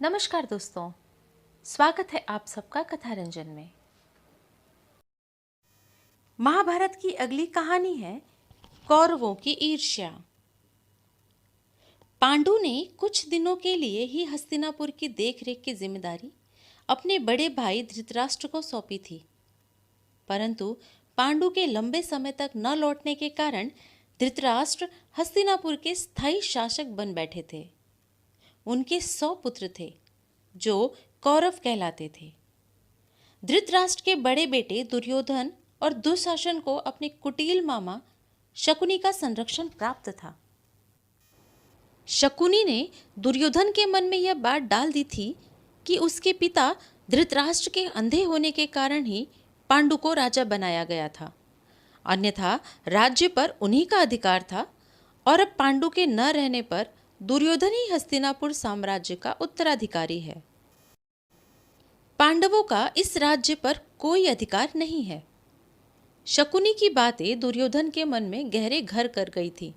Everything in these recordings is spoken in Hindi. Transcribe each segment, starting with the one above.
नमस्कार दोस्तों, स्वागत है आप सबका कथा रंजन में। महाभारत की अगली कहानी है कौरवों की ईर्ष्या। पांडु ने कुछ दिनों के लिए ही हस्तिनापुर की देखरेख की जिम्मेदारी अपने बड़े भाई धृतराष्ट्र को सौंपी थी, परंतु पांडु के लंबे समय तक न लौटने के कारण धृतराष्ट्र हस्तिनापुर के स्थायी शासक बन बैठे थे। उनके 100 पुत्र थे जो कौरव कहलाते थे। धृतराष्ट्र के बड़े बेटे दुर्योधन और दुशासन को अपने कुटिल मामा शकुनी का संरक्षण प्राप्त था। शकुनी ने दुर्योधन के मन में यह बात डाल दी थी कि उसके पिता धृतराष्ट्र के अंधे होने के कारण ही पांडु को राजा बनाया गया था, अन्यथा राज्य पर उन्हीं का अधिकार था और अब पांडु के न रहने पर दुर्योधन ही हस्तिनापुर साम्राज्य का उत्तराधिकारी है। पांडवों का इस राज्य पर कोई अधिकार नहीं है। शकुनी की बातें दुर्योधन के मन में गहरे घर कर गई थी,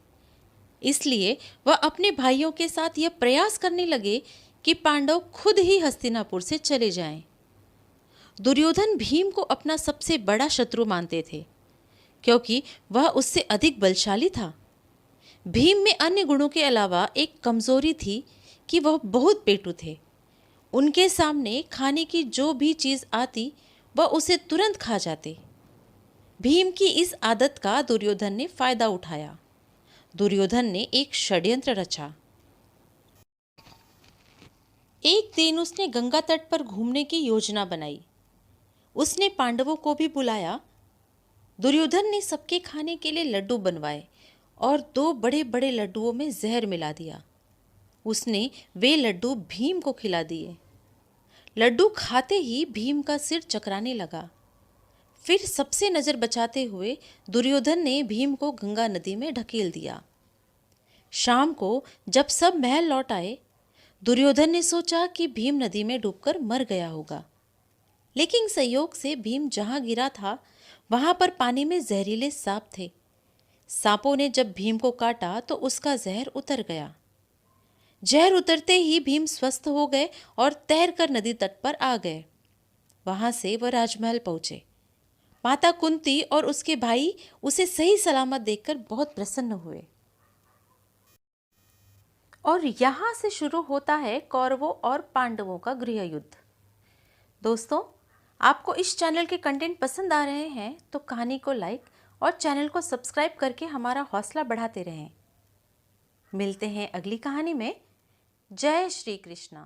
इसलिए वह अपने भाइयों के साथ यह प्रयास करने लगे कि पांडव खुद ही हस्तिनापुर से चले जाएं। दुर्योधन भीम को अपना सबसे बड़ा शत्रु मानते थे, क्योंकि वह उससे अधिक बलशाली था। भीम में अन्य गुणों के अलावा एक कमजोरी थी कि वह बहुत पेटू थे। उनके सामने खाने की जो भी चीज आती वह उसे तुरंत खा जाते। भीम की इस आदत का दुर्योधन ने फायदा उठाया। दुर्योधन ने एक षड्यंत्र रचा। एक दिन उसने गंगा तट पर घूमने की योजना बनाई। उसने पांडवों को भी बुलाया। दुर्योधन ने सबके खाने के लिए लड्डू बनवाए और 2 बड़े बड़े लड्डुओं में जहर मिला दिया। उसने वे लड्डू भीम को खिला दिए। लड्डू खाते ही भीम का सिर चकराने लगा। फिर सबसे नजर बचाते हुए दुर्योधन ने भीम को गंगा नदी में ढकेल दिया। शाम को जब सब महल लौट आए, दुर्योधन ने सोचा कि भीम नदी में डूबकर मर गया होगा, लेकिन संयोग से भीम जहां गिरा था वहां पर पानी में जहरीले सांप थे। सांपों ने जब भीम को काटा तो उसका जहर उतर गया। जहर उतरते ही भीम स्वस्थ हो गए और तैरकर नदी तट पर आ गए। वहां से वह राजमहल पहुंचे। माता कुंती और उसके भाई उसे सही सलामत देखकर बहुत प्रसन्न हुए। और यहां से शुरू होता है कौरवों और पांडवों का गृह युद्ध। दोस्तों, आपको इस चैनल के कंटेंट पसंद आ रहे हैं तो कहानी को लाइक और चैनल को सब्सक्राइब करके हमारा हौसला बढ़ाते रहें। मिलते हैं अगली कहानी में। जय श्री कृष्णा।